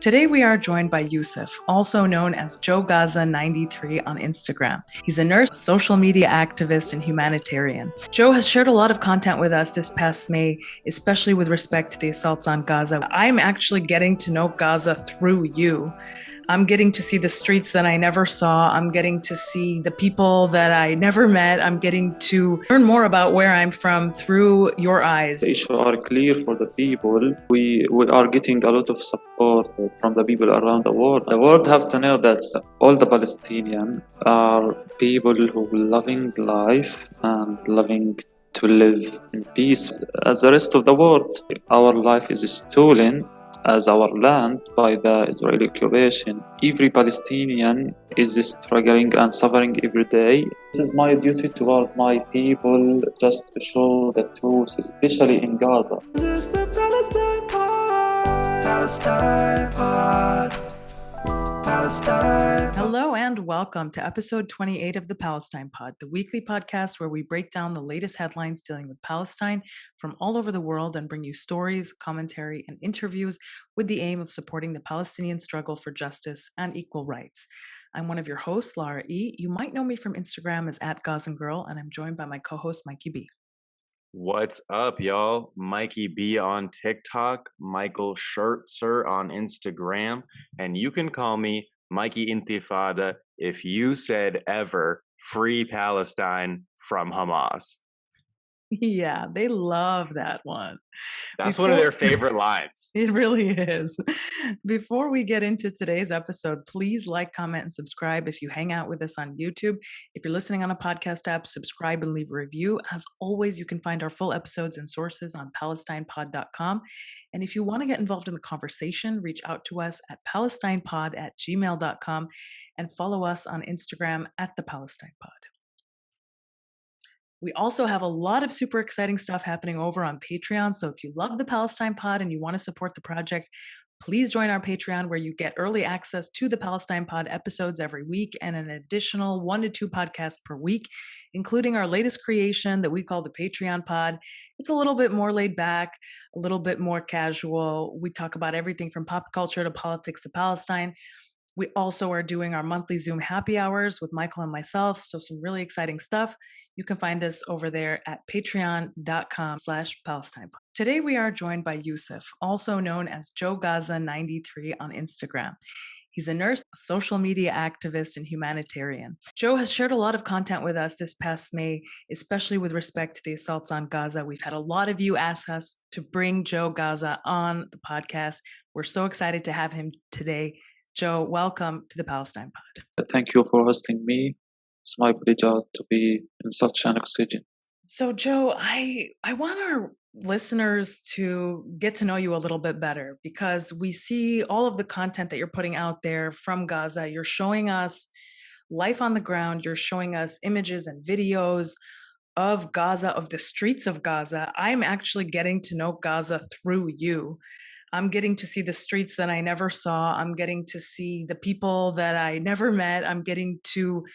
Today we are joined by Yousef, also known as Joe Gaza 93 on Instagram. He's a nurse, social media activist, and humanitarian. Joe has shared a lot of content with us this past May, especially with respect to the assaults on Gaza. I'm actually getting to know Gaza through you. I'm getting to see the streets that I never saw. I'm getting to see the people that I never met. I'm getting to learn more about where I'm from through your eyes. The issues are clear for the people. We are getting a lot of support from the people around the world. The world have to know that all the Palestinians are people who loving life and loving to live in peace as the rest of the world. Our life is stolen as our land by the Israeli occupation. Every Palestinian is struggling and suffering every day. This is my duty toward my people, just to show the truth, especially in Gaza. This is the Palestine Pod. Palestine Pod. Palestine. Hello and welcome to episode 28 of the Palestine Pod, the weekly podcast where we break down the latest headlines dealing with Palestine from all over the world and bring you stories, commentary, and interviews with the aim of supporting the Palestinian struggle for justice and equal rights. I'm one of your hosts, Lara E. You might know me from Instagram as @GazanGirl, and I'm joined by my co-host, Mikey B. What's up, y'all? Mikey B on TikTok, Michael Schertzer on Instagram, and you can call me Mikey Intifada if you said ever free Palestine from Hamas. Yeah, they love that one. That's one of their favorite lines. It really is. Before we get into today's episode, please like, comment, and subscribe if you hang out with us on YouTube. If you're listening on a podcast app, subscribe and leave a review. As always, you can find our full episodes and sources on Palestinepod.com. And if you want to get involved in the conversation, reach out to us at palestinepod@gmail.com and follow us on Instagram @thepalestinepod. We also have a lot of super exciting stuff happening over on Patreon. So if you love the Palestine Pod and you want to support the project, please join our Patreon where you get early access to the Palestine Pod episodes every week and an additional 1 to 2 podcasts per week, including our latest creation that we call the Patreon Pod. It's a little bit more laid back, a little bit more casual. We talk about everything from pop culture to politics to Palestine. We also are doing our monthly Zoom happy hours with Michael and myself. So some really exciting stuff. You can find us over there at patreon.com/Palestine. Today we are joined by Yousef, also known as Joe Gaza 93 on Instagram. He's a nurse, a social media activist, and humanitarian. Joe has shared a lot of content with us this past May, especially with respect to the assaults on Gaza. We've had a lot of you ask us to bring Joe Gaza on the podcast. We're so excited to have him today. Joe, welcome to the Palestine Pod. Thank you for hosting me. It's my pleasure to be in such an occasion. So, Joe, I want our listeners to get to know you a little bit better because we see all of the content that you're putting out there from Gaza. You're showing us life on the ground. You're showing us images and videos of Gaza, of the streets of Gaza. I'm actually getting to know Gaza through you. I'm getting to see the streets that I never saw. I'm getting to see the people that I never met. I'm getting to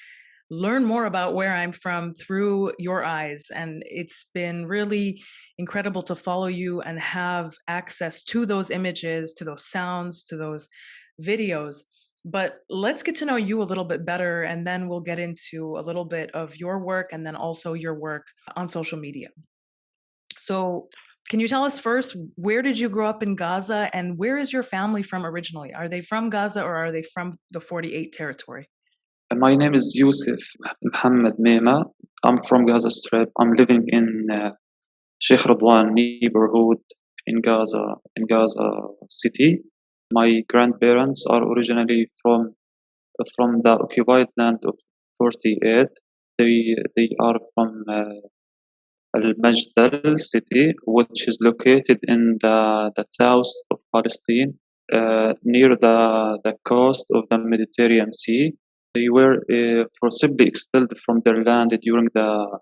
learn more about where I'm from through your eyes. And it's been really incredible to follow you and have access to those images, to those sounds, to those videos. But let's get to know you a little bit better, and then we'll get into a little bit of your work and then also your work on social media. So can you tell us first, where did you grow up in Gaza and where is your family from originally? Are they from Gaza or are they from the 48 territory? My name is Yousef Mohammed Mema. I'm from Gaza Strip. I'm living in Sheikh Radwan neighborhood in Gaza city. My grandparents are originally from the occupied land of 48. They are from Al-Majdal city, which is located in the south of Palestine, near the coast of the Mediterranean Sea. They were forcibly expelled from their land during the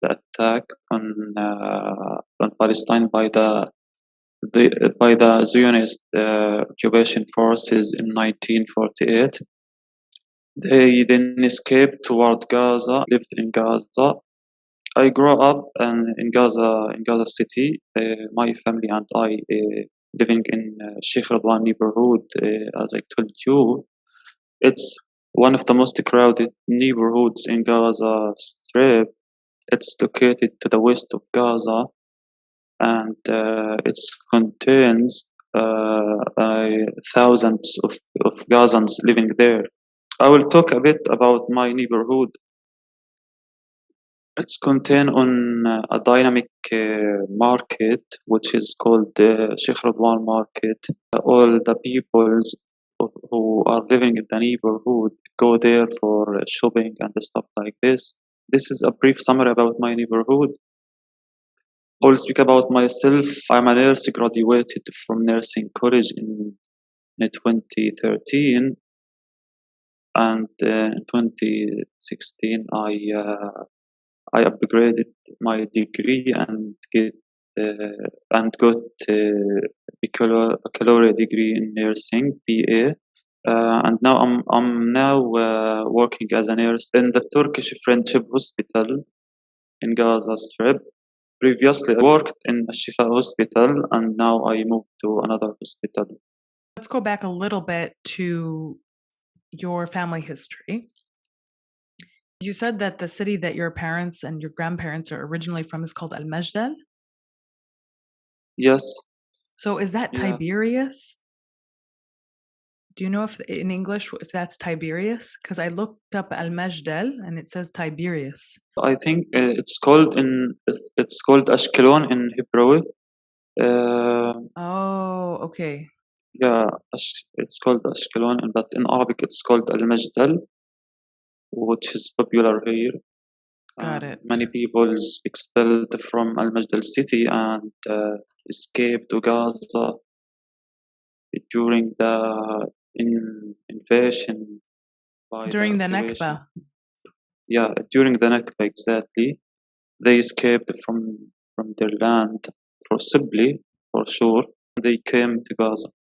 attack on Palestine by the Zionist occupation forces in 1948. They then escaped toward Gaza, lived in Gaza. I grew up in Gaza city. My family and I living in Sheikh Radwan neighborhood. As I told you, it's one of the most crowded neighborhoods in Gaza Strip. It's located to the west of Gaza, and it contains thousands of Gazans living there. I will talk a bit about my neighborhood. It's contained on a dynamic market, which is called Sheikh Radwan Market. All the peoples who are living in the neighborhood go there for shopping and stuff like this. This is a brief summary about my neighborhood. I will speak about myself. I'm a nurse, graduated from nursing college in 2013, and in 2016 I upgraded my degree and got baccalaureate degree in nursing, BA. And now I'm now working as a nurse in the Turkish Friendship Hospital in Gaza Strip. Previously, I worked in Shifa Hospital, and now I moved to another hospital. Let's go back a little bit to your family history. You said that the city that your parents and your grandparents are originally from is called Al-Majdal. Yes. So is that Yeah. Tiberias? Do you know if in English if that's Tiberias? Because I looked up Al-Majdal and it says Tiberias. I think it's called Ashkelon in Hebrew. Oh, okay. Yeah, it's called Ashkelon, but in Arabic it's called Al-Majdal, which is popular here. Got it. Many people expelled from Al-Majdal city and escaped to Gaza during the invasion by During the occupation. Nakba. Yeah, during the Nakba, exactly. They escaped from their land forcibly, for sure. They came to Gaza.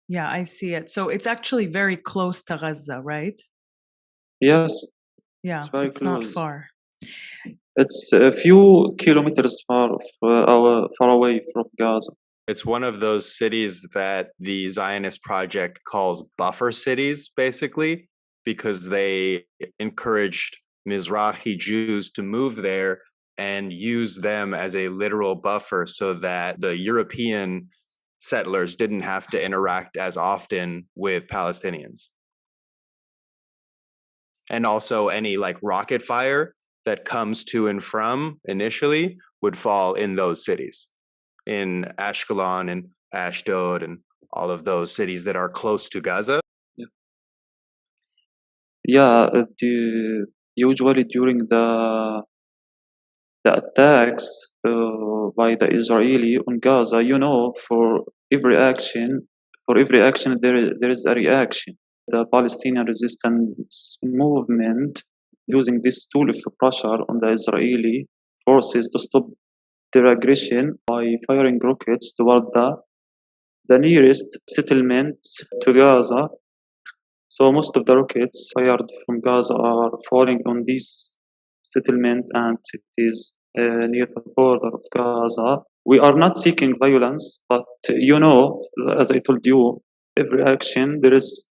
Yeah, I see it. So it's actually very close to Gaza, right? Yes. Yeah, It's very it's not close. far. It's a few kilometers far away from Gaza. It's one of those cities that the Zionist project calls buffer cities, basically, because they encouraged Mizrahi Jews to move there and use them as a literal buffer so that the European settlers didn't have to interact as often with Palestinians. And also any like rocket fire that comes to and from initially would fall in those cities, in Ashkelon and Ashdod and all of those cities that are close to Gaza. Yeah, usually during the attacks by the Israeli on Gaza, for every action, there is a reaction. The Palestinian resistance movement using this tool of pressure on the Israeli forces to stop their aggression by firing rockets toward the nearest settlement to Gaza. So most of the rockets fired from Gaza are falling on these settlement and cities near the border of Gaza. We are not seeking violence, but as I told you, every action there is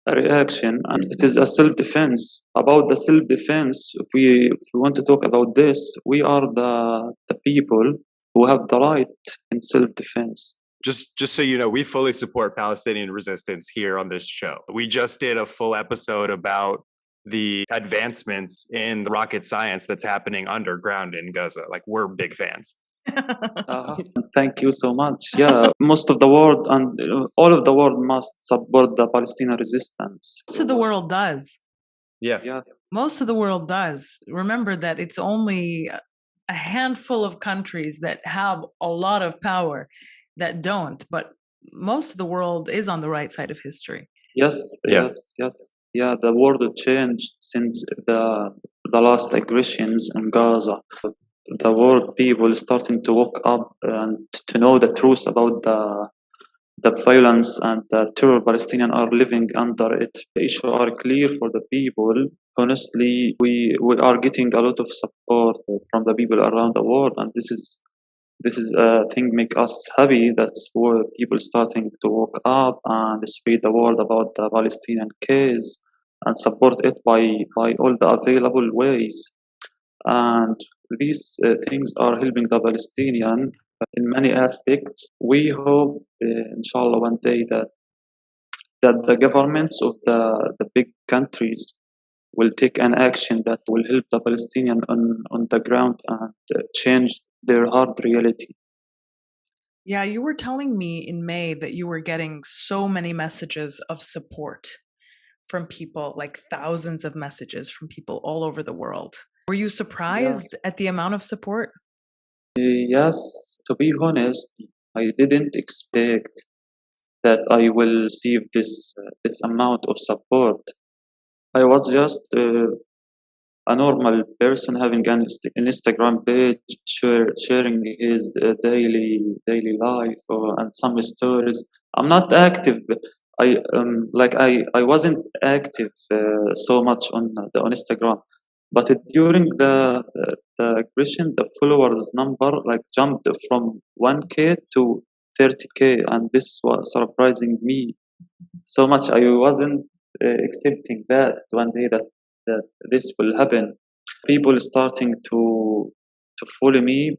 a reaction, and it is a self-defense. About the self-defense, if we want to talk about this, we are the people who have the right in self-defense. Just so you know, we fully support Palestinian resistance here on this show. We just did a full episode about the advancements in the rocket science that's happening underground in Gaza. Like, we're big fans. Thank you so much. Yeah, most of the world and all of the world must support the Palestinian resistance. Most of the world does. Yeah. Most of the world does. Remember that it's only a handful of countries that have a lot of power that don't, but most of the world is on the right side of history. Yes. Yeah, the world changed since the last aggressions in Gaza. The world people starting to wake up and to know the truth about the violence and the terror Palestinians are living under it. The issues are clear for the people. Honestly, we are getting a lot of support from the people around the world, and this is This is a thing make us happy. That's where people starting to wake up and spread the word about the Palestinian case and support it by all the available ways. And these things are helping the Palestinian in many aspects. We hope, inshallah, one day that the governments of the big countries will take an action that will help the Palestinian on the ground and change their hard reality. Yeah, you were telling me in May that you were getting so many messages of support from people, like thousands of messages from people all over the world. Were you Yeah. surprised at the amount of support? Yes, to be honest, I didn't expect that I will receive this amount of support. I was just a normal person having an Instagram page, sharing his daily life and some stories. I'm not active. I wasn't active so much on Instagram, but during the aggression, the followers number like jumped from 1K to 30K, and this was surprising me so much. I wasn't accepting that one day that this will happen. People starting to follow me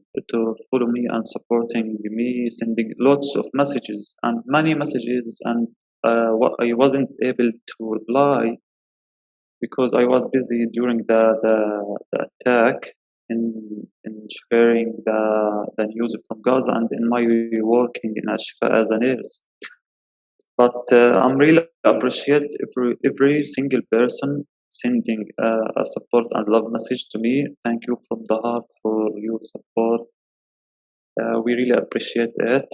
and supporting me, sending lots of messages and many messages, and what I wasn't able to reply because I was busy during the attack in sharing the news from Gaza and in my working in Ashfa as a nurse. But I'm really appreciate every single person sending a support and love message to me. Thank you from the heart for your support. We really appreciate it.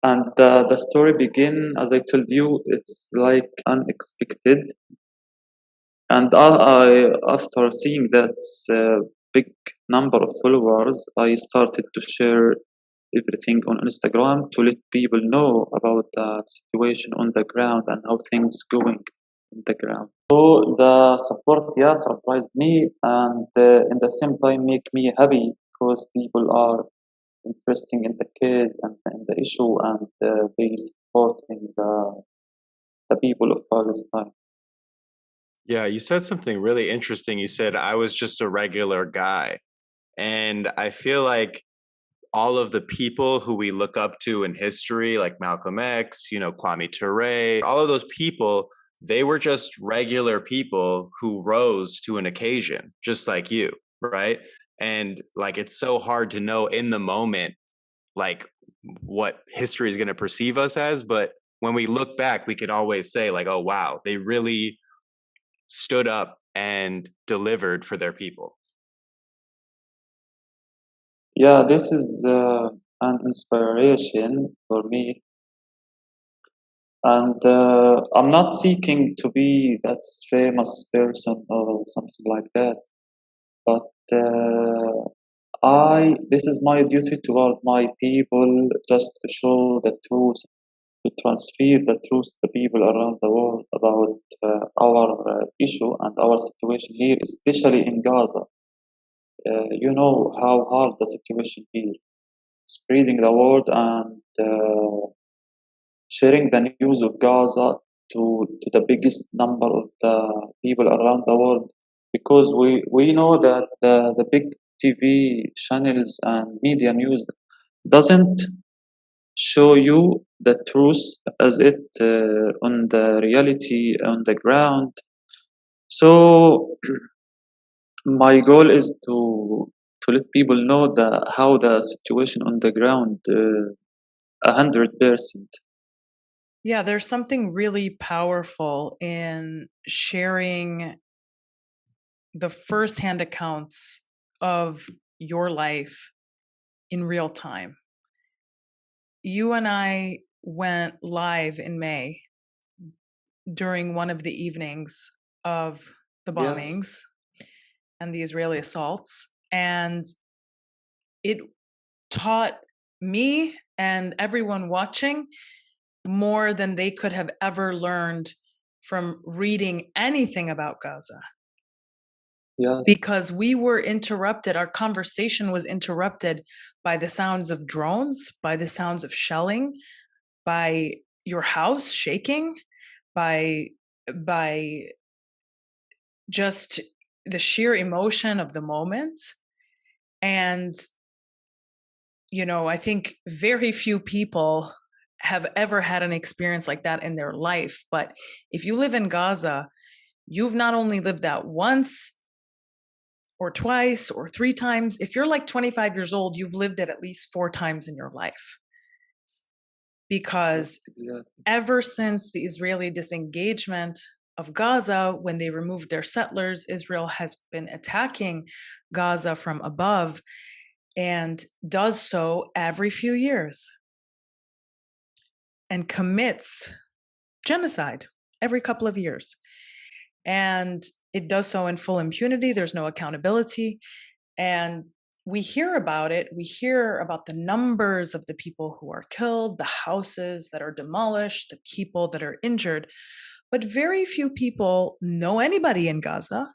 And the story begin, as I told you, it's like unexpected. And after seeing that big number of followers, I started to share everything on Instagram to let people know about the situation on the ground and how things going on the ground. So the support, yeah, surprised me, and in the same time make me happy because people are interested in the case and in the issue, and they supporting the people of Palestine. Yeah, you said something really interesting. You said I was just a regular guy. And I feel like all of the people who we look up to in history, like Malcolm X, Kwame Ture, all of those people, they were just regular people who rose to an occasion, just like you, right? And like it's so hard to know in the moment, like what history is going to perceive us as. But when we look back, we can always say, like, oh, wow, they really stood up and delivered for their people. Yeah, this is an inspiration for me, and I'm not seeking to be that famous person or something like that. But I this is my duty toward my people, just to show the truth, to transfer the truth to the people around the world about our issue and our situation here, especially in Gaza. You know how hard the situation here. Spreading the word and sharing the news of Gaza to the biggest number of the people around the world, because we know that the big TV channels and media news doesn't show you the truth as it on the reality on the ground. So my goal is to let people know how the situation on the ground 100%. Yeah, there's something really powerful in sharing the firsthand accounts of your life in real time. You and I went live in May during one of the evenings of the Yes. bombings and the Israeli assaults. And it taught me and everyone watching more than they could have ever learned from reading anything about Gaza. Yes, because we were interrupted. Our conversation was interrupted by the sounds of drones, by the sounds of shelling, by your house shaking, by by just the sheer emotion of the moment. And I think very few people have ever had an experience like that in their life. But if you live in Gaza, you've not only lived that once or twice or three times. If you're like 25 years old, you've lived it at least four times in your life. Because yes, exactly. ever since the Israeli disengagement of Gaza, when they removed their settlers, Israel has been attacking Gaza from above and does so every few years and commits genocide every couple of years. And it does so in full impunity. There's no accountability. And we hear about it. We hear about the numbers of the people who are killed, the houses that are demolished, the people that are injured. But very few people know anybody in Gaza.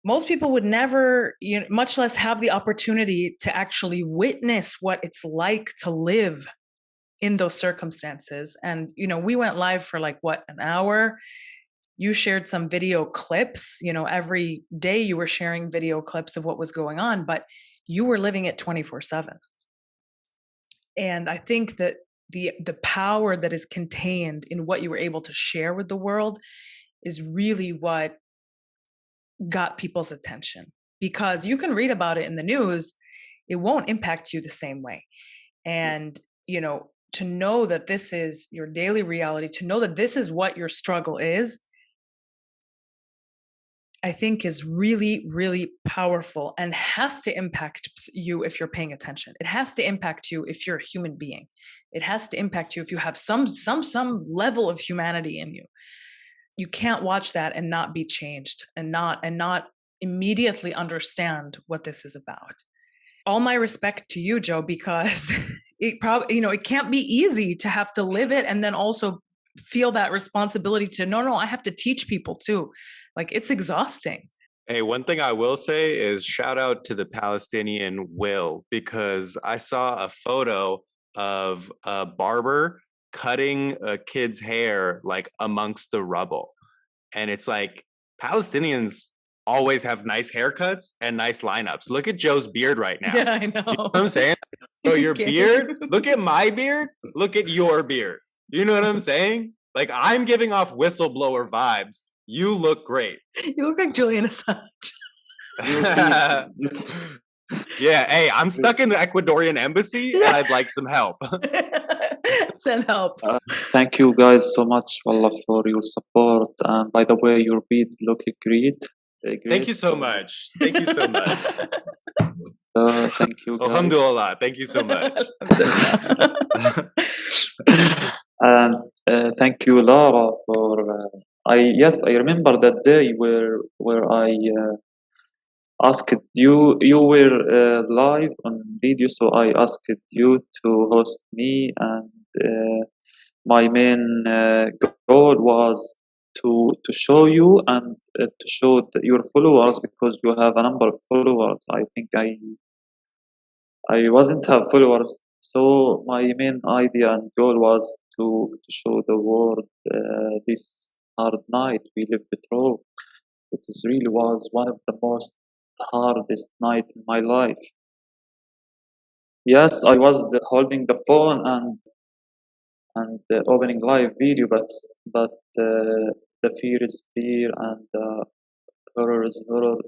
Most people would never, much less have the opportunity to actually witness what it's like to live in those circumstances. And, we went live for like what, an hour? You shared some video clips, every day you were sharing video clips of what was going on, but you were living it 24/7. And I think that the power that is contained in what you were able to share with the world is really what got people's attention, because you can read about it in the news, it won't impact you the same way. Yes, And, to know that this is your daily reality, to know that this is what your struggle is, I think is really, really powerful and has to impact you if you're paying attention. It has to impact you if you're a human being. It has to impact you if you have some level of humanity in you. You can't watch that and not be changed and not immediately understand what this is about. All my respect to you, Joe, because it probably, it can't be easy to have to live it and then also feel that responsibility to no, I have to teach people too. Like, it's exhausting. Hey, one thing I will say is shout out to the Palestinian will, because I saw a photo of a barber cutting a kid's hair like amongst the rubble. And it's like Palestinians always have nice haircuts and nice lineups. Look at Joe's beard right now. Yeah, I You know know. what I'm saying? So your Can't beard, you? look at my beard, look at your beard. You know what I'm saying? Like, I'm giving off whistleblower vibes. You look great. You look like Julian Assange. your beard is Yeah, hey, I'm stuck in the Ecuadorian embassy and I'd like some help. Send help. Thank you guys so much, Wallah, for your support. And by the way, your beard look great. Thank you Great. so much. Thank you so much. Thank you, guys. Alhamdulillah. Thank you so much. And thank you, Lara, for. I remember that day where I asked you. You were live on video, so I asked you to host me, and my main goal was to show you and to show your followers, because you have a number of followers. I think I wasn't have followers, so my main idea and goal was to show the world this hard night we lived through. It is really was one of the most hardest night in my life. Yes, I was holding the phone and opening live video, but the fear is fear and horror is horror.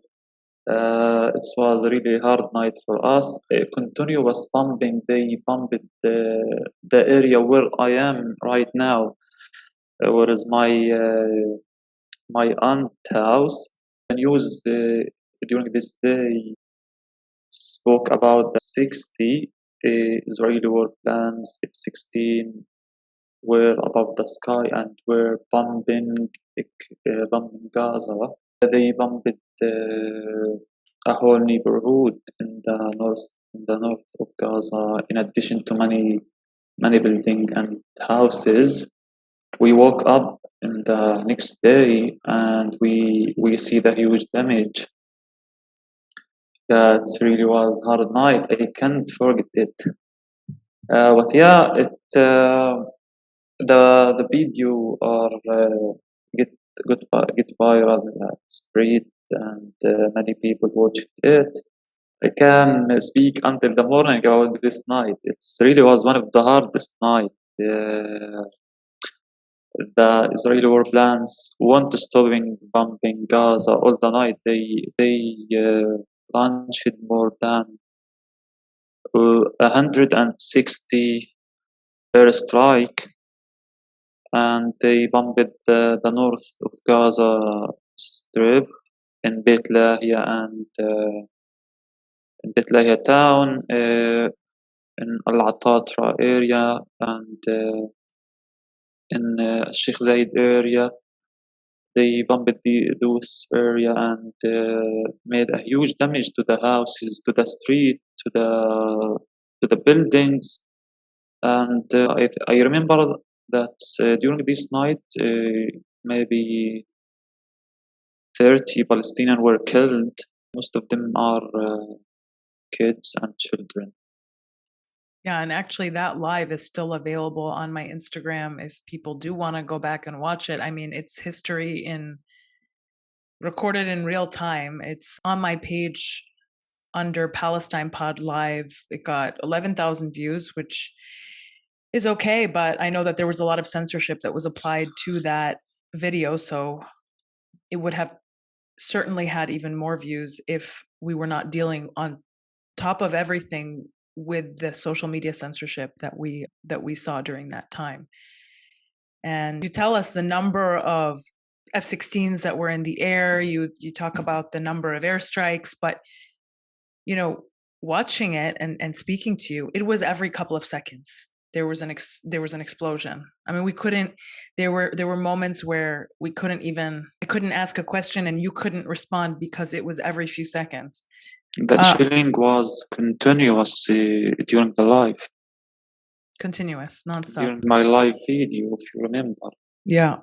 It was a really hard night for us. Continuous pumping. They pumped the area where I am right now, where is my aunt house. The news during this day spoke about the 60 Israeli warplanes, 16 were above the sky and were bombing Gaza. They bombed a whole neighborhood in the north of Gaza, in addition to many buildings and houses. We woke up in the next day and we see the huge damage. That really was hard night. I can't forget it. But yeah, the video are get get viral, spread, and many people watched it. I can speak until the morning about this night. It's really was one of the hardest night. The Israeli war plans want to stopping bombing Gaza all the night. They launched more than 160 airstrike, and they bombed the north of Gaza Strip in Beit Lahia and in Beit Lahia town, in Al Atatra area, and in Sheikh Zayed area. They bombed those area and made a huge damage to the houses, to the street, to the buildings. And I remember that during this night, maybe 30 Palestinians were killed. Most of them are kids and children. Yeah, and actually that live is still available on my Instagram if people do want to go back and watch it. I mean, it's history in recorded in real time. It's on my page under Palestine Pod Live. It got 11,000 views, which is okay, but I know that there was a lot of censorship that was applied to that video, so it would have certainly had even more views if we were not dealing on top of everything with the social media censorship that we saw during that time. And you tell us the number of F-16s that were in the air. You talk about the number of airstrikes, but you know, watching it and speaking to you, it was every couple of seconds there was an explosion. I mean, we couldn't. There were moments where I couldn't ask a question and you couldn't respond because it was every few seconds. The shelling was continuous during the live. Continuous, nonstop. During my live video, if you remember. Yeah.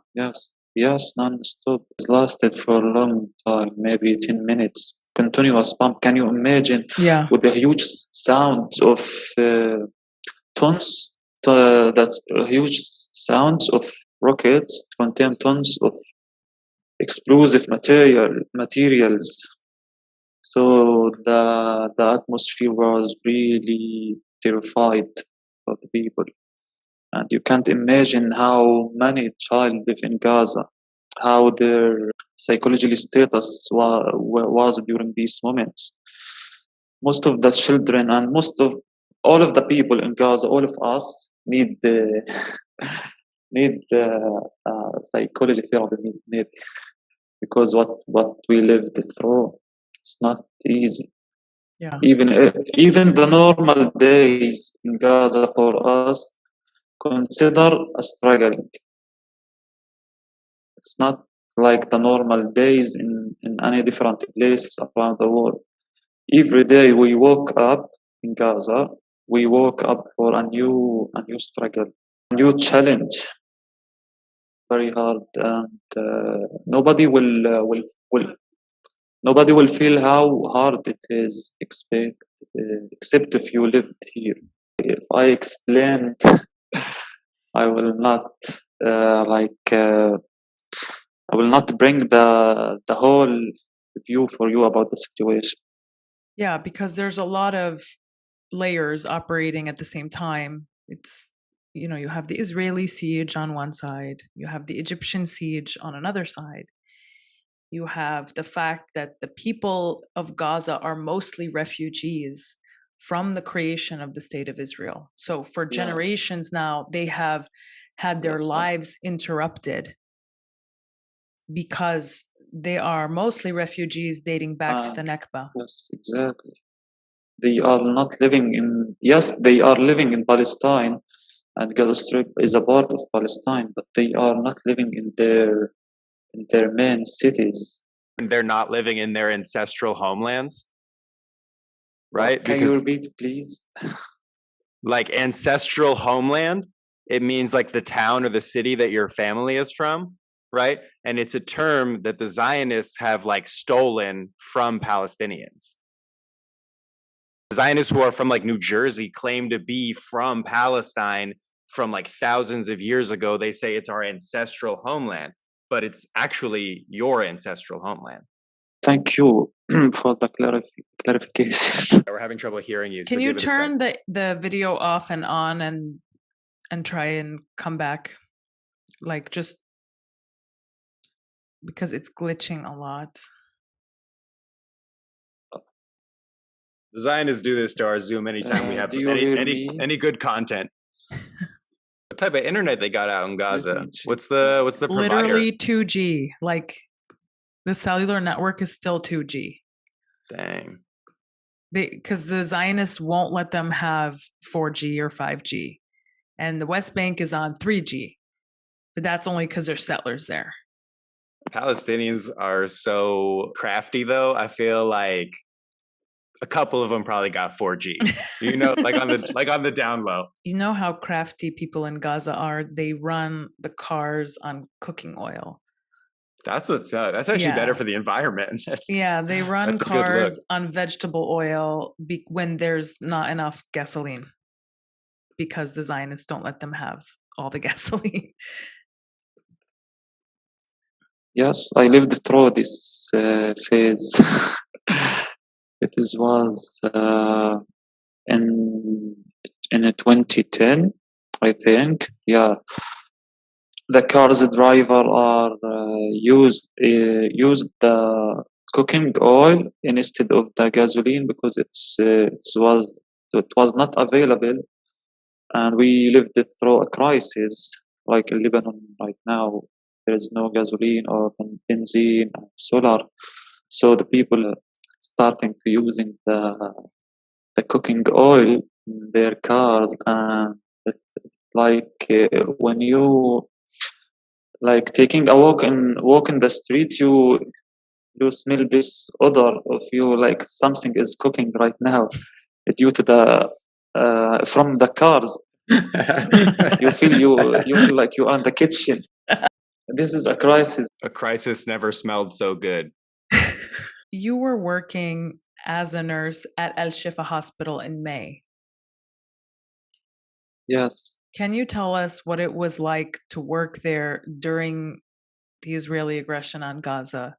Yes, non-stop. It lasted for a long time, maybe 10 minutes. Continuous pump. Can you imagine? Yeah. With the huge sound of tons, that huge sounds of rockets contain tons of explosive materials. So the atmosphere was really terrified for the people. And you can't imagine how many child live in Gaza, how their psychological status was during these moments. Most of the children and all of the people in Gaza, all of us need psychology therapy, maybe, because what we lived through, it's not easy. Yeah. Even the normal days in Gaza for us consider a struggling. It's not like the normal days in any different places around the world. Every day we woke up in Gaza, we woke up for a new struggle, a new challenge, very hard, and nobody will feel how hard it is, except if you lived here. If I explained, I will not I will not bring the whole view for you about the situation. Yeah, because there's a lot of layers operating at the same time. It's, you have the Israeli siege on one side, you have the Egyptian siege on another side. You have the fact that the people of Gaza are mostly refugees from the creation of the state of Israel. So for generations now, they have had their lives interrupted because they are mostly refugees dating back to the Nakba. Yes, exactly. They are not living they are living in Palestine, and Gaza Strip is a part of Palestine, but they are not living in their main cities. They're not living in their ancestral homelands, right? Can you repeat, please? Like ancestral homeland it means like the town or the city that your family is from, right? And it's a term that the Zionists have like stolen from Palestinians. Zionists who are from like New Jersey claim to be from Palestine from like thousands of years ago. They say it's our ancestral homeland, but it's actually your ancestral homeland. Thank you for the clarification. We're having trouble hearing you. Can so you give it a sec. turn the video off and on and try and come back? Like, just because it's glitching a lot. The Zionists do this to our Zoom anytime we have Do you hear any good content. What type of internet they got out in Gaza? What's the provider? Literally 2G. Like, the cellular network is still 2G. Dang. Because the Zionists won't let them have 4G or 5G. And the West Bank is on 3G. But that's only because there's settlers there. Palestinians are so crafty, though. I feel like a couple of them probably got 4G. You know, like on the down low. You know how crafty people in Gaza are? They run the cars on cooking oil. That's actually better for the environment. They run that's a good cars look. on vegetable oil when there's not enough gasoline, because the Zionists don't let them have all the gasoline. Yes, I lived through this phase. It was in 2010, I think. Yeah, the car's driver are used the cooking oil instead of the gasoline because it was not available, and we lived through a crisis like in Lebanon right now. There is no gasoline or benzene and solar, so the people starting to using the cooking oil in their cars, and it, like when you like taking a walk in the street, you smell this odor of you like something is cooking right now due to the from the cars. you feel like you are in the kitchen. This is a crisis. A crisis never smelled so good. You were working as a nurse at Al Shifa Hospital in May. Yes. Can you tell us what it was like to work there during the Israeli aggression on Gaza?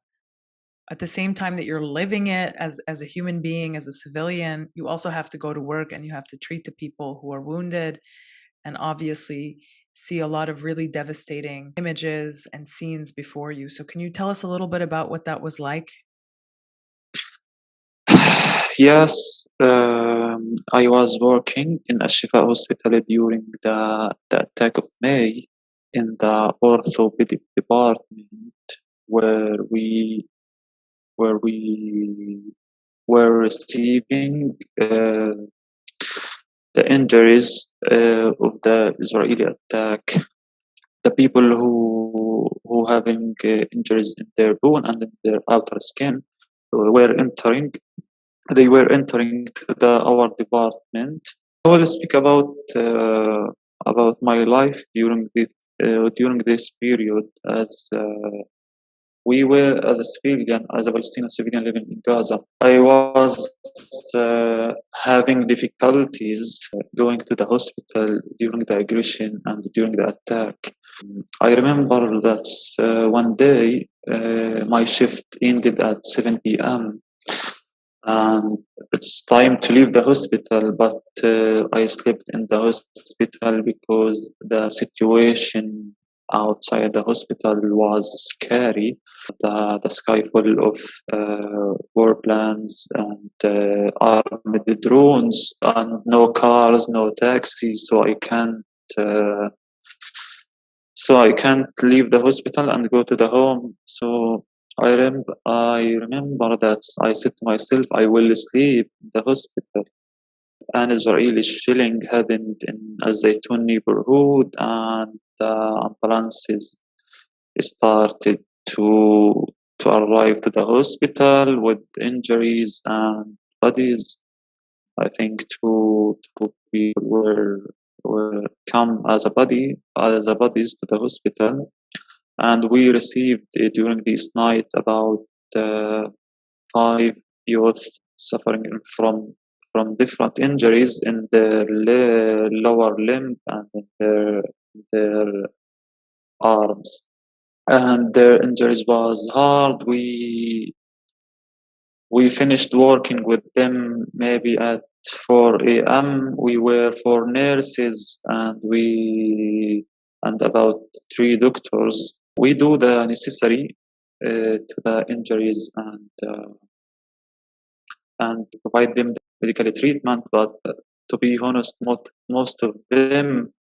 At the same time that you're living it as a human being, as a civilian, you also have to go to work and you have to treat the people who are wounded, and obviously see a lot of really devastating images and scenes before you. So can you tell us a little bit about what that was like? Yes, I was working in Ashifa Hospital during the attack of May in the orthopedic department, where we were receiving the injuries of the Israeli attack. The people who having injuries in their bone and in their outer skin were entering. They were entering to our department. I will speak about my life during this period, as we were as a Palestinian civilian living in Gaza. I was having difficulties going to the hospital during the aggression and during the attack. I remember that one day my shift ended at 7 p.m. and it's time to leave the hospital, but I slept in the hospital because the situation outside the hospital was scary. The sky full of warplanes and armed drones, and no cars, no taxis, uh, so I can't leave the hospital and go to the home. So I remember that I said to myself, I will sleep in the hospital. An Israeli shelling happened in a Zaytun neighborhood, and the ambulances started to arrive to the hospital with injuries and bodies. I think two people were come as a bodies to the hospital, and we received during this night about 5 youth suffering from different injuries in their lower limb and in their arms, and their injuries was hard. We finished working with them maybe at 4 a.m. We were 4 nurses and about 3 doctors. We do the necessary to the injuries and provide them medical treatment. But to be honest, most of them,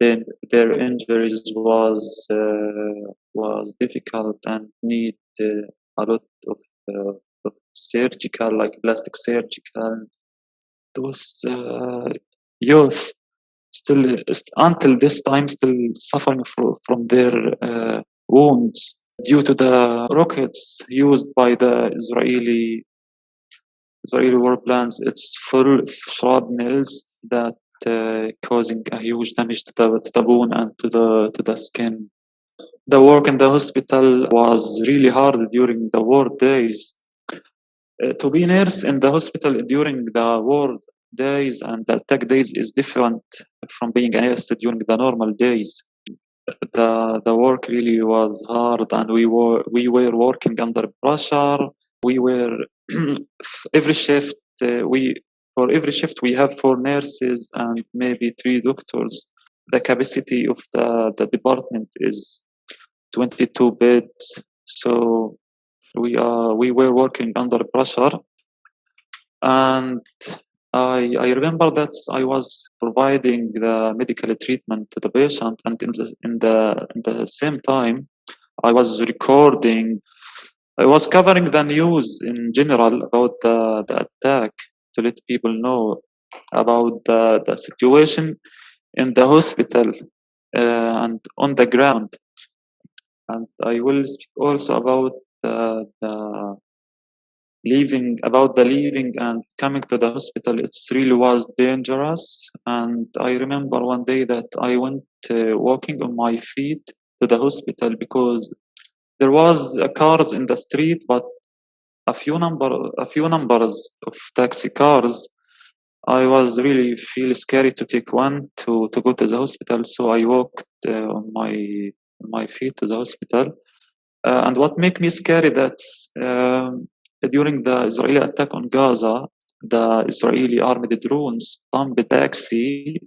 their injuries was difficult and need a lot of surgical, like plastic surgical. Those youth still until this time still suffering from their wounds due to the rockets used by the Israeli warplanes. It's full of shrapnels that causing a huge damage to the bone and to the skin. The work in the hospital was really hard during the war days. To be nurse in the hospital during the war days and the attack days is different from being a nurse during the normal days. The work really was hard, and we were working under pressure. We were every shift for every shift we have 4 nurses and maybe 3 doctors. The capacity of the department is 22 beds, so we were working under pressure. And I remember that I was providing the medical treatment to the patient, and in the same time I was recording. I was covering the news in general about the attack to let people know about the situation in the hospital and on the ground. And I will speak also about the leaving and coming to the hospital. It's really was dangerous. And I remember one day that I went walking on my feet to the hospital because there was cars in the street, but a few numbers of taxi cars. I was really feel scary to take one to go to the hospital, so I walked on my feet to the hospital. And what made me scary that during the Israeli attack on Gaza, the Israeli armed drones bombed the taxi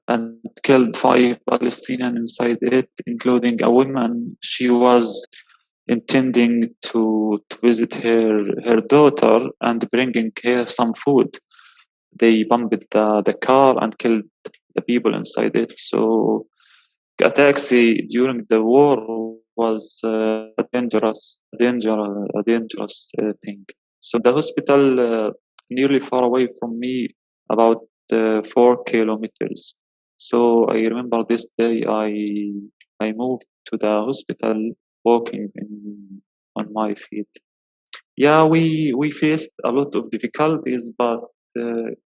and killed 5 Palestinians inside it, including a woman. She was intending to visit her daughter and bringing her some food. They bombed the car and killed the people inside it. So a taxi during the war was a dangerous thing. So the hospital nearly far away from me, about 4 kilometers. So I remember this day I moved to the hospital walking on my feet. Yeah, we faced a lot of difficulties, but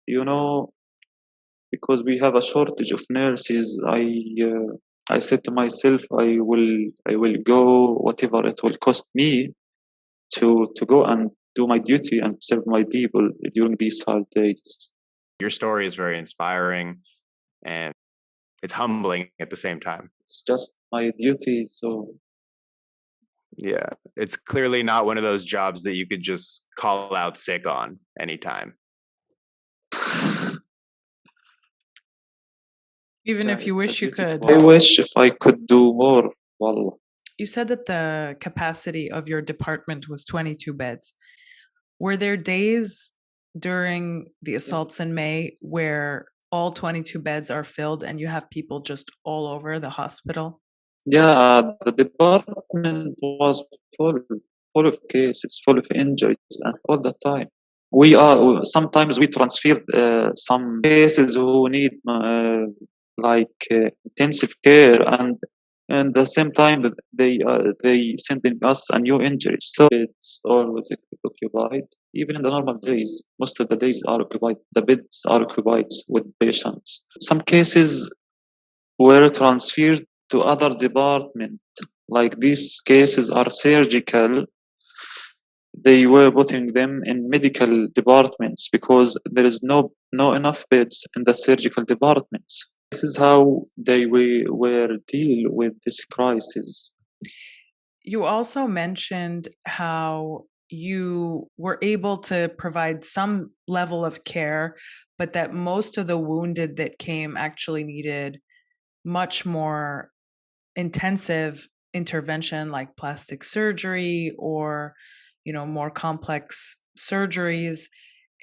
you know, because we have a shortage of nurses, I said to myself, I will go whatever it will cost me to go and do my duty and serve my people during these hard days. Your story is very inspiring and it's humbling at the same time. It's just my duty, so yeah, it's clearly not one of those jobs that you could just call out sick on anytime. Even if you wish you could. I wish if I could do more. Wallah. You said that the capacity of your department was 22 beds. Were there days during the assaults in May where all 22 beds are filled and you have people just all over the hospital? Yeah, the department was full of cases, full of injuries, and all the time. Sometimes we transfer some cases who need intensive care, and and the same time that they sending us a new injury. So it's always occupied. Even in the normal days, most of the days are occupied. The beds are occupied with patients. Some cases were transferred to other department. Like these cases are surgical, they were putting them in medical departments because there is no enough beds in the surgical departments. This is how they were deal with this crisis. You also mentioned how you were able to provide some level of care, but that most of the wounded that came actually needed much more intensive intervention like plastic surgery or more complex surgeries.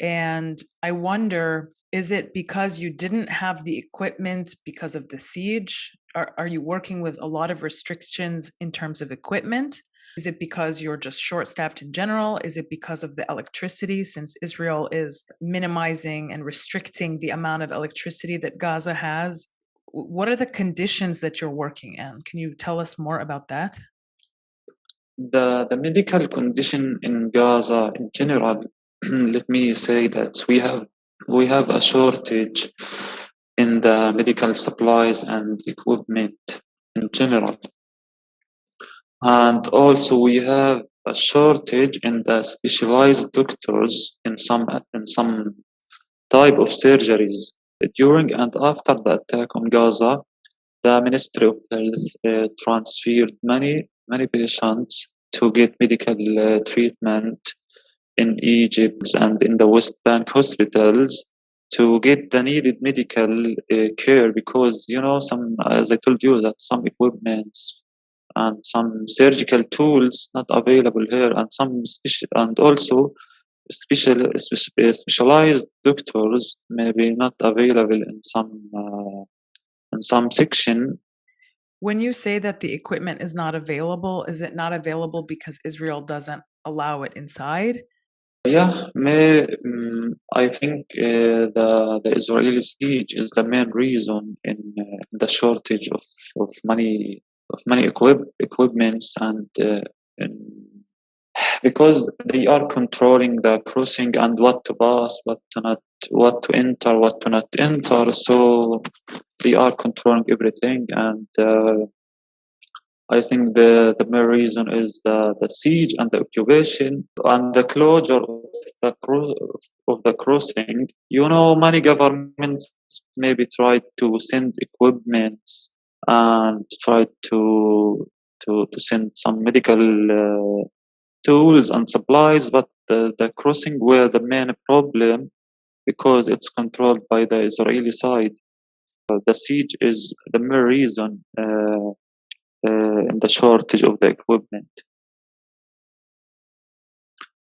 And I wonder, is it because you didn't have the equipment because of the siege? Are you working with a lot of restrictions in terms of equipment? Is it because you're just short staffed in general? Is it because of the electricity, since Israel is minimizing and restricting the amount of electricity that Gaza has? What are the conditions that you're working in? Can you tell us more about that? The medical condition in Gaza in general, let me say that we have a shortage in the medical supplies and equipment in general. And also we have a shortage in the specialized doctors in some type of surgeries. During and after the attack on Gaza, the Ministry of Health transferred many patients to get medical treatment in Egypt and in the West Bank hospitals to get the needed medical care, because some, as I told you, that some equipments and some surgical tools not available here, and and also specialized doctors maybe not available in some section. When you say that the equipment is not available, is it not available because Israel doesn't allow it inside? Yeah, I think the Israeli siege is the main reason in the shortage of many equipments, and in, because they are controlling the crossing and what to pass, what to not, what to enter, what to not enter. So they are controlling everything, and I think the main reason is the siege and the occupation and the closure of the crossing. Many governments maybe tried to send equipment and tried to send some medical tools and supplies, but the crossing were the main problem because it's controlled by the Israeli side. The siege is the main reason. In the shortage of the equipment.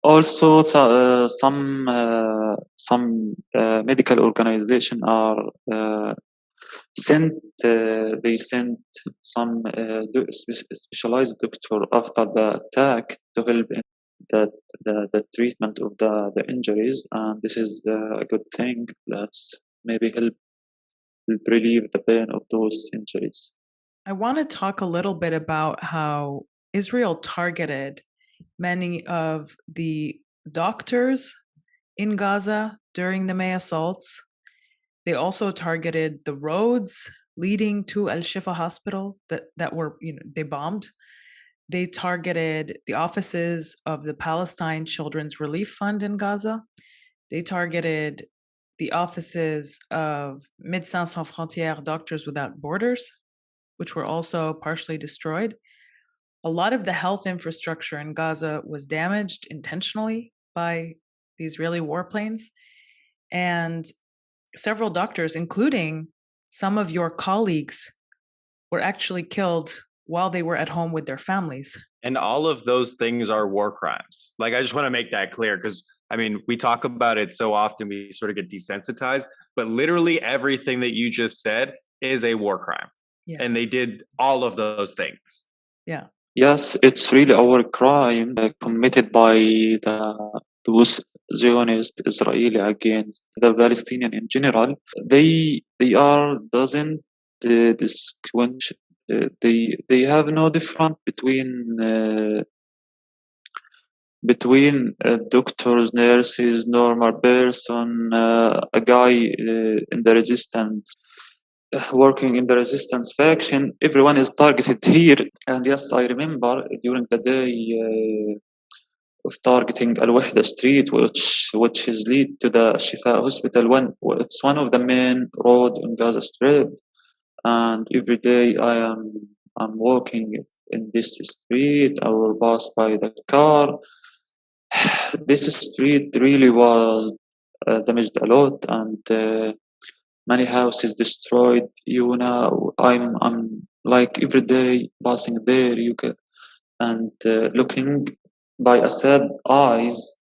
Also, some medical organization are sent. They sent some specialized doctor after the attack to help in the treatment of the injuries, and this is a good thing. That's maybe help relieve the pain of those injuries. I want to talk a little bit about how Israel targeted many of the doctors in Gaza during the May assaults. They also targeted the roads leading to Al Shifa Hospital that were, they bombed. They targeted the offices of the Palestine Children's Relief Fund in Gaza. They targeted the offices of Médecins Sans Frontières, Doctors Without Borders, which were also partially destroyed. A lot of the health infrastructure in Gaza was damaged intentionally by the Israeli warplanes. And several doctors, including some of your colleagues, were actually killed while they were at home with their families. And all of those things are war crimes. Like, I just want to make that clear because, we talk about it so often, we sort of get desensitized, but literally everything that you just said is a war crime. Yes. And they did all of those things. Yeah. Yes, it's really our crime committed by those Zionist Israeli against the Palestinian in general. They are doesn't distinguish They have no difference between doctors, nurses, normal person, a guy in the resistance, working in the resistance faction. Everyone is targeted here. And yes, I remember during the day of targeting Al Wahda Street, which is lead to the Shifa Hospital. It's one of the main road in Gaza Strip, and every day I'm walking in this street. I will pass by the car. This street really was damaged a lot, and many houses destroyed. You know, I'm like every day passing there, you can and looking by a sad eyes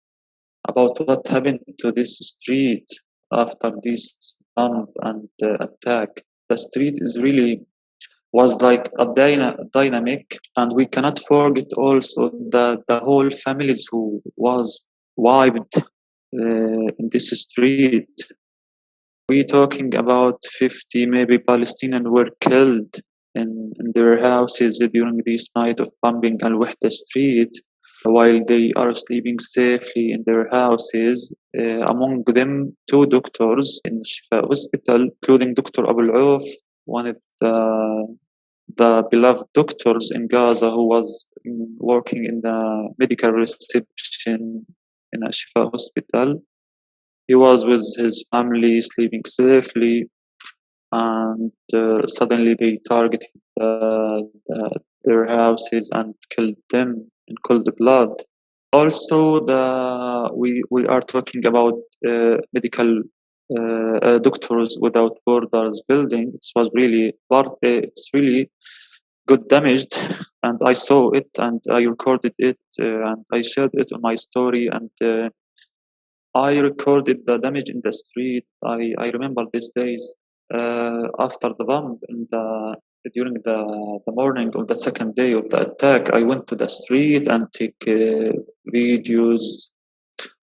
about what happened to this street after this bomb and attack. The street is really was like a dynamic, and we cannot forget also the whole families who was wiped in this street. We talking about 50 maybe Palestinians were killed in their houses during this night of bombing Al Wahda Street while they are sleeping safely in their houses. Among them, two doctors in Shifa Hospital, including Dr. Abu Auf, one of the beloved doctors in Gaza who was working in the medical reception in a Shifa Hospital. He was with his family sleeping safely, and suddenly they targeted their houses and killed them in cold blood. Also, we are talking about medical doctors without borders building. It's really good damaged, and I saw it and I recorded it and I shared it on my story, and I recorded the damage in the street. I remember these days after the bomb during the morning of the second day of the attack. I went to the street and take videos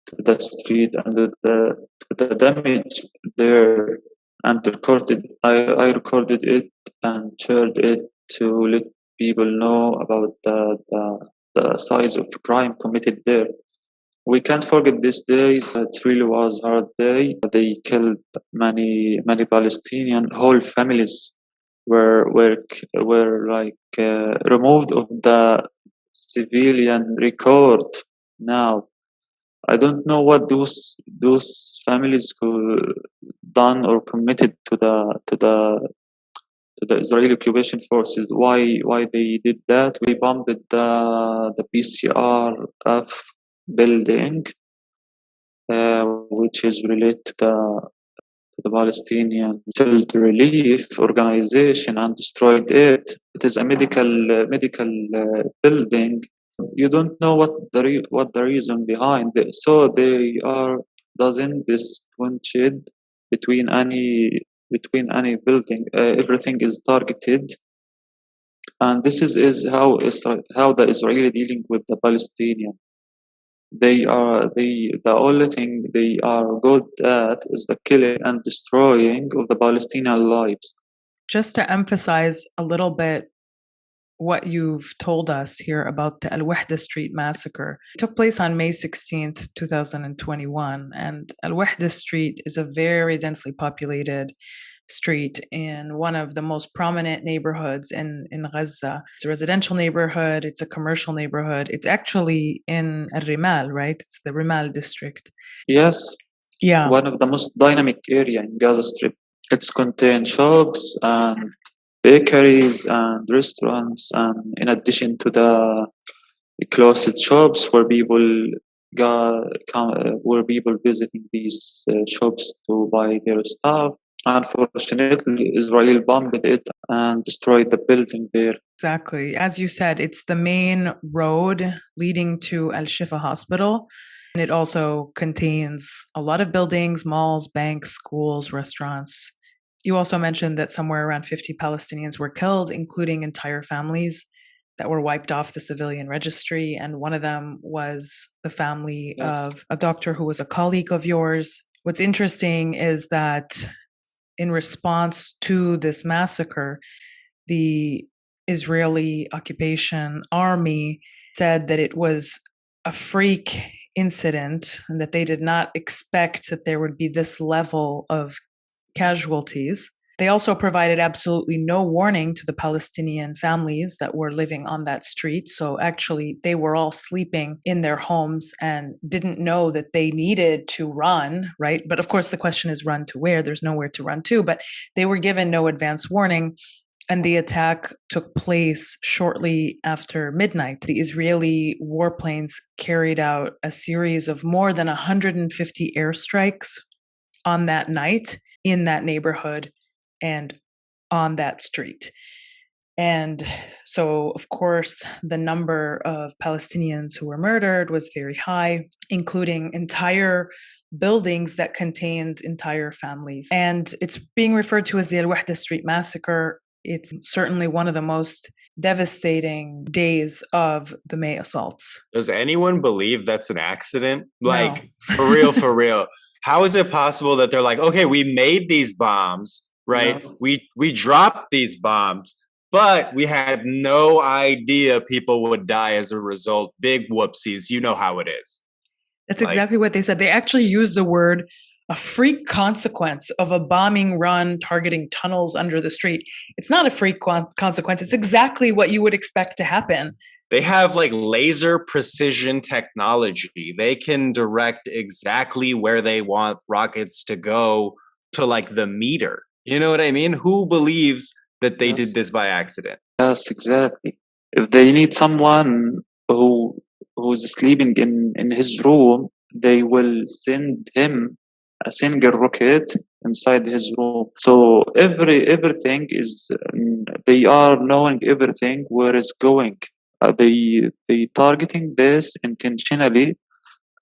to the street and the damage there, and I recorded it and shared it to let people know about the size of crime committed there. We can't forget these days. It really was hard day. They killed many Palestinian whole families were like removed of the civilian record. Now I don't know what those families who done or committed to the Israeli occupation forces. Why they did that? We bombed the PCRF building, which is related to the Palestinian Child Relief Organization, and destroyed it. It is a medical building. You don't know what the reason behind it. So they are doesn't distinguish between any building. Everything is targeted, and this is how the Israeli dealing with the Palestinian. The only thing they are good at is the killing and destroying of the Palestinian lives. Just to emphasize a little bit what you've told us here about the Al Wahda Street massacre. It took place on May 16th, 2021, and Al Wahda Street is a very densely populated street in one of the most prominent neighborhoods in Gaza. It's a residential neighborhood, it's a commercial neighborhood. It's actually in Al Rimal, right? It's the Rimal district. Yes. Yeah. One of the most dynamic area in Gaza Strip. It's contained shops and bakeries and restaurants, and in addition to the closed shops where people visiting these shops to buy their stuff. Unfortunately, Israel bombed it and destroyed the building there. Exactly. As you said, it's the main road leading to Al Shifa Hospital. And it also contains a lot of buildings, malls, banks, schools, restaurants. You also mentioned that somewhere around 50 Palestinians were killed, including entire families that were wiped off the civilian registry. And one of them was the family of a doctor who was a colleague of yours. What's interesting is that in response to this massacre, the Israeli occupation army said that it was a freak incident and that they did not expect that there would be this level of casualties. They also provided absolutely no warning to the Palestinian families that were living on that street. So actually, they were all sleeping in their homes and didn't know that they needed to run, right? But of course, the question is run to where? There's nowhere to run to, but they were given no advance warning. And the attack took place shortly after midnight. The Israeli warplanes carried out a series of more than 150 airstrikes on that night in that neighborhood and on that street. And so, of course, the number of Palestinians who were murdered was very high, including entire buildings that contained entire families. And it's being referred to as the Al Wahda Street Massacre. It's certainly one of the most devastating days of the May assaults. Does anyone believe that's an accident? No. Like, for real, for real. How is it possible that they're like, okay, we made these bombs, right? No. We dropped these bombs, but we had no idea people would die as a result. Big whoopsies. You know how it is. That's exactly what they said. They actually used the word a freak consequence of a bombing run targeting tunnels under the street. It's not a freak consequence. It's exactly what you would expect to happen. They have like laser precision technology. They can direct exactly where they want rockets to go to like the meter. You know what I mean? Who believes that they did this by accident? Yes, exactly. If they need someone who's sleeping in his room, they will send him a single rocket inside his room. So everything is they are knowing everything where it's going. They targeting this intentionally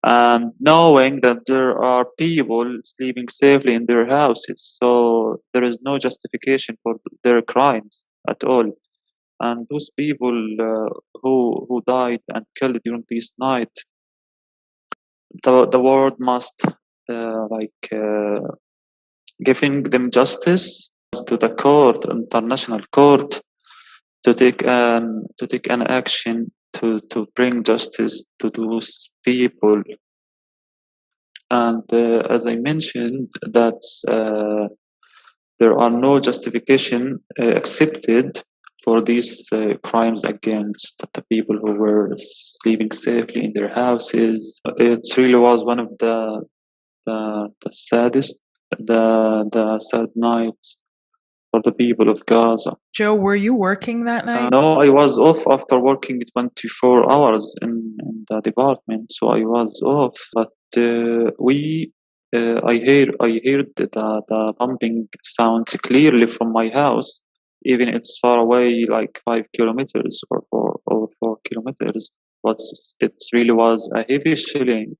and knowing that there are people sleeping safely in their houses. So there is no justification for their crimes at all. And those people who died and killed during this night, the world must giving them justice to the court, international court, to take an action to bring justice to those people. And as I mentioned, that there are no justification accepted for these crimes against the people who were sleeping safely in their houses. It really was one of the saddest, the sad nights for the people of Gaza. Joe, were you working that night? No, I was off after working 24 hours in the department, so I was off. But I heard the pumping sounds clearly from my house, even it's far away, like 5 kilometers or 4 kilometers. But it really was a heavy shelling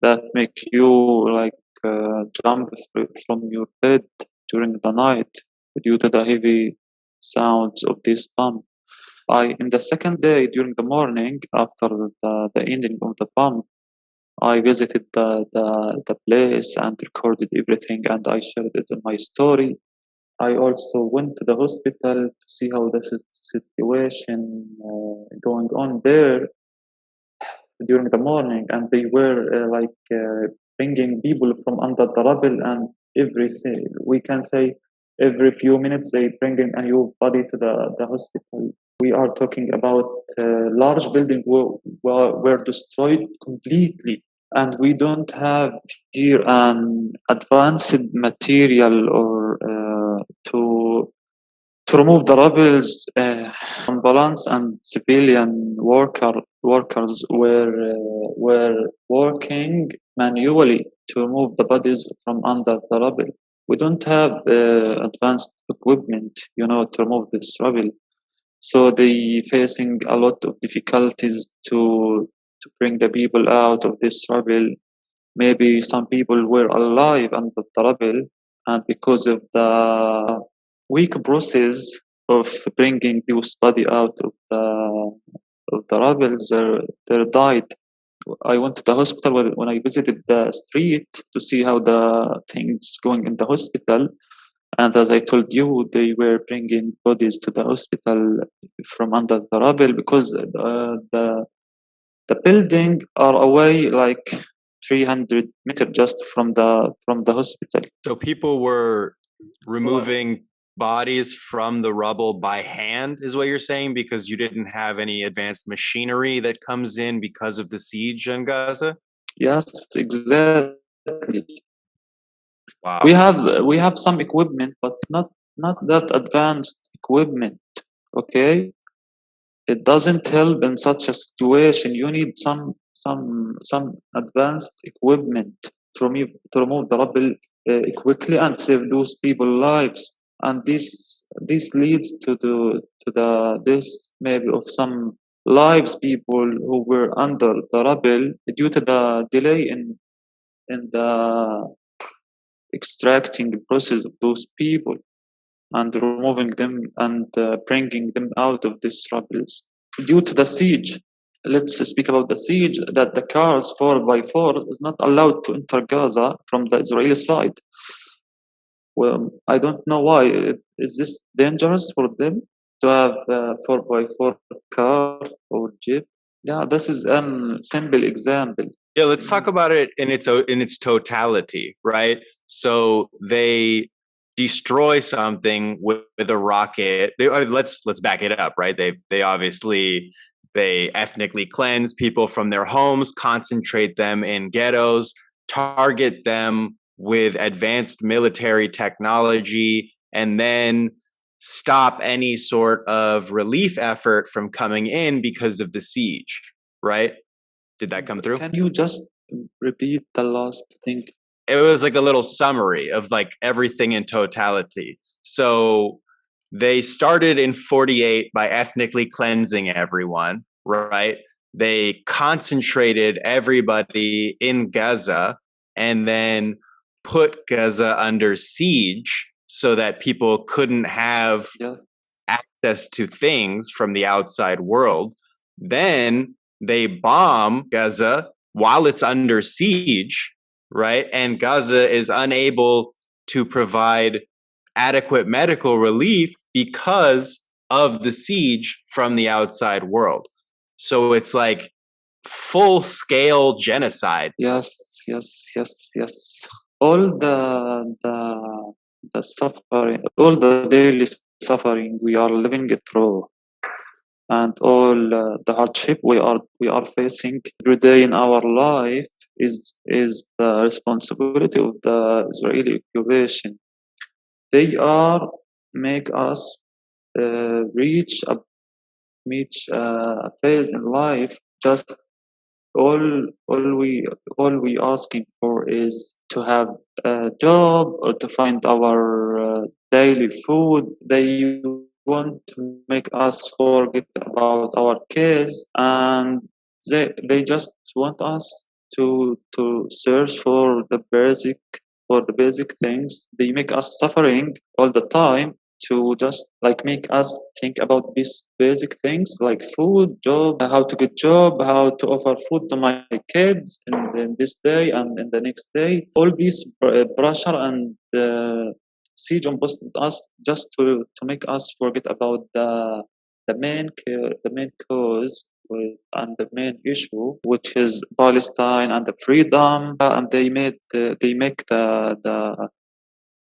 that make you jump from your bed during the night due to the heavy sounds of this bomb. In the second day during the morning after the ending of the bomb, I visited the place and recorded everything, and I shared it in my story. I also went to the hospital to see how the situation going on there during the morning, and they were bringing people from under the rubble, and we can say every few minutes they bringing a new body to the hospital. We are talking about large buildings were destroyed completely, and we don't have here an advanced material or to remove the rebels. Ambulance and civilian workers were working manually to remove the bodies from under the rubble. We don't have advanced equipment, to remove this rubble. So they facing a lot of difficulties to bring the people out of this rubble. Maybe some people were alive under the rubble, and because of the weak process of bringing those body out of the rubble, they died. I went to the hospital when I visited the street to see how the things going in the hospital. And as I told you, they were bringing bodies to the hospital from under the rubble because the building are away like 300 meters just from the hospital. So people were So removing bodies from the rubble by hand, is what you're saying, because you didn't have any advanced machinery that comes in because of the siege in Gaza? yes, exactly. Wow. We have some equipment, but not that advanced equipment. Okay, it doesn't help in such a situation. You need some advanced equipment to remove the rubble quickly and save those people's lives. And this leads to the this maybe of some lives people who were under the rubble due to the delay in the extracting process of those people and removing them and bringing them out of these rubbles due to the siege. Let's speak about the siege that the cars 4x4 is not allowed to enter Gaza from the Israeli side. Well, I don't know why. Is this dangerous for them to have a 4x4 car or jeep? Yeah, this is a simple example. Yeah, let's talk about it in its totality, right? So they destroy something with a rocket. Let's back it up, right? They obviously they ethnically cleanse people from their homes, concentrate them in ghettos, target them with advanced military technology, and then stop any sort of relief effort from coming in because of the siege, right? Did that come through? Can you just repeat the last thing? It was like a little summary of like everything in totality. So they started in 48 by ethnically cleansing everyone, right? They concentrated everybody in Gaza and then put Gaza under siege so that people couldn't have Yeah. access to things from the outside world. Then they bomb Gaza while it's under siege, right? And Gaza is unable to provide adequate medical relief because of the siege from the outside world. So it's like full scale genocide. Yes, yes. All the suffering, all the daily suffering we are living through, and all the hardship we are facing every day in our life is the responsibility of the Israeli occupation. They are make us reach a phase in life just all all we asking for is to have a job or to find our daily food. They want to make us forget about our kids, and they just want us to search for the basic things. They make us suffering all the time to just like make us think about these basic things like food, job, how to get job, how to offer food to my kids in this day and in the next day. All these pressure and siege on us just to make us forget about the main cause and the main issue, which is Palestine and the freedom. And they make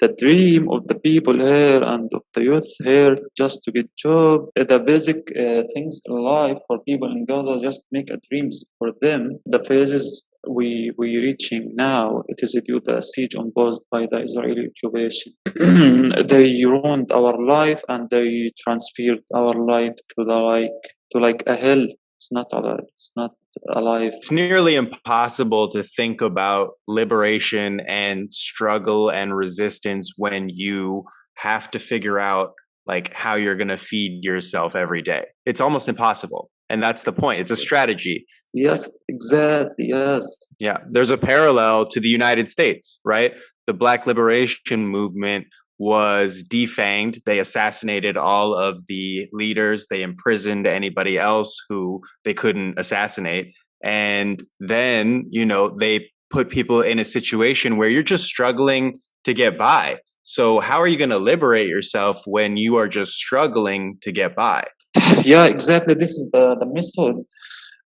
the dream of the people here and of the youth here just to get job, the basic things in life for people in Gaza, just make a dreams for them. The phases we reaching now, it is due to the siege imposed by the Israeli occupation. They ruined our life and they transferred our life to like a hell. It's not alive. It's nearly impossible to think about liberation and struggle and resistance when you have to figure out like how you're going to feed yourself every day. It's almost impossible. And that's the point. It's a strategy. Yes, exactly. Yes. Yeah. There's a parallel to the United States, right? The Black Liberation Movement was defanged. They assassinated all of the leaders. They imprisoned anybody else who they couldn't assassinate. And then, you know, they put people in a situation where you're just struggling to get by. So how are you going to liberate yourself when you are just struggling to get by? Yeah, exactly. This is the method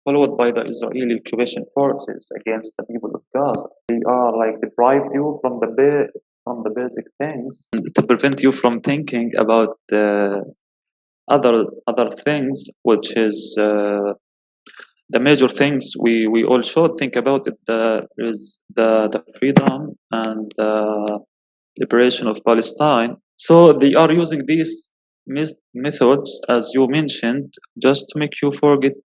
followed by the Israeli occupation forces against the people of Gaza. They are like deprive you from from the basic things to prevent you from thinking about other things, which is the major things we all should think about. It is the freedom and the liberation of Palestine. So they are using these methods, as you mentioned, just to make you forget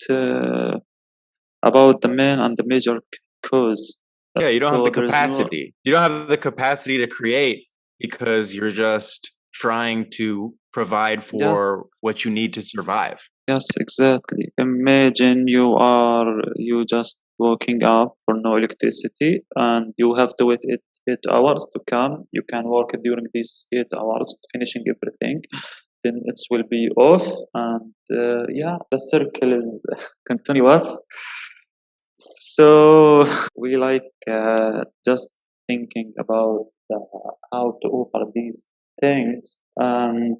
about the main and the major cause. Yeah, you don't have So the there is no, capacity. You don't have the capacity to create because you're just trying to provide yeah, for what you need to survive. yes, exactly. Imagine you just waking up for no electricity and you have to wait 8 hours to come. You can work during these 8 hours, finishing everything. Then it will be off, and yeah, the circle is continuous. So we like just thinking about how to offer these things, and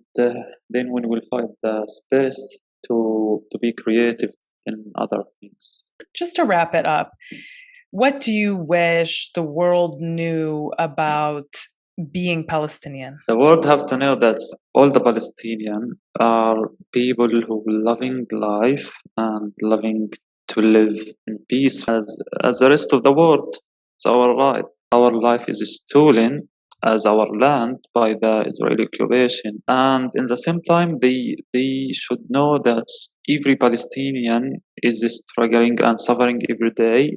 then we will find the space to be creative in other things. Just to wrap it up, what do you wish the world knew about being Palestinian? The world have to know that all the Palestinians are people who loving life and loving to live in peace as the rest of the world. It's our right. Our life is stolen as our land by the Israeli occupation. And in the same time, they should know that every Palestinian is struggling and suffering every day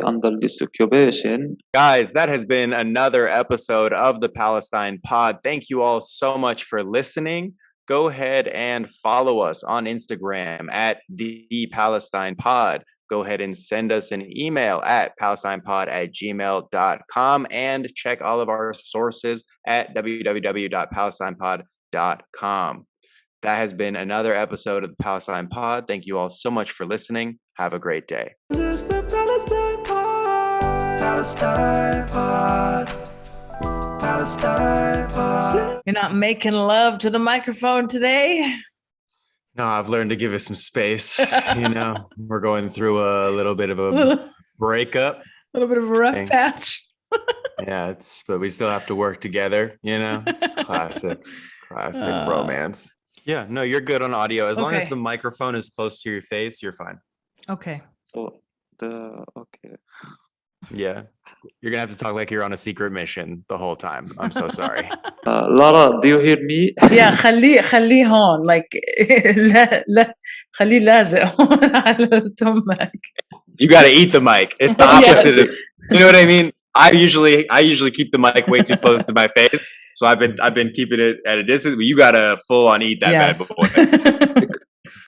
under this occupation. Guys, that has been another episode of the Palestine Pod. Thank you all so much for listening. Go ahead and follow us on Instagram at the Palestine Pod. Go ahead and send us an email at palestinepod@gmail.com and check all of our sources at www.palestinepod.com. That has been another episode of the Palestine Pod. Thank you all so much for listening. Have a great day. Palestine Pod. Palestine Pod. You're not making love to the microphone today? No, I've learned to give it some space. We're going through a little bit of A a little breakup. bit of a rough Thing. patch. Yeah, but we still have to work together, It's classic romance. Yeah, no, you're good on audio. As long as Okay. the microphone is close to your face, you're fine. Okay. So okay. Yeah. You're gonna have to talk like you're on a secret mission the whole time. I'm so sorry. Lara, do you hear me? Yeah, خليه هون like لا خليه لازق هون على التمك. You gotta eat the mic. It's the opposite of, you know what I mean? I usually keep the mic way too close to my face. So I've been keeping it at a distance, but you gotta full on eat that bad boy.